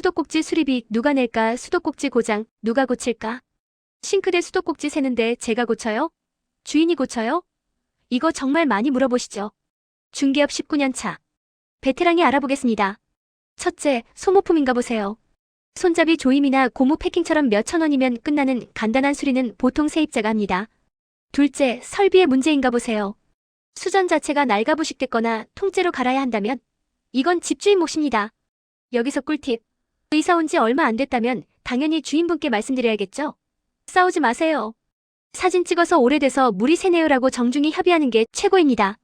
수도꼭지 수리비 누가 낼까? 수도꼭지 고장 누가 고칠까? 싱크대 수도꼭지 새는데 제가 고쳐요? 주인이 고쳐요? 이거 정말 많이 물어보시죠. 중개업 19년 차. 베테랑이 알아보겠습니다. 첫째, 소모품인가 보세요. 손잡이 조임이나 고무 패킹처럼 몇천 원이면 끝나는 간단한 수리는 보통 세입자가 합니다. 둘째, 설비의 문제인가 보세요. 수전 자체가 낡아부식됐거나 통째로 갈아야 한다면 이건 집주인 몫입니다. 여기서 꿀팁. 이사 온 지 얼마 안 됐다면 당연히 주인분께 말씀드려야겠죠? 싸우지 마세요. 사진 찍어서 오래돼서 물이 새네요라고 정중히 협의하는 게 최고입니다.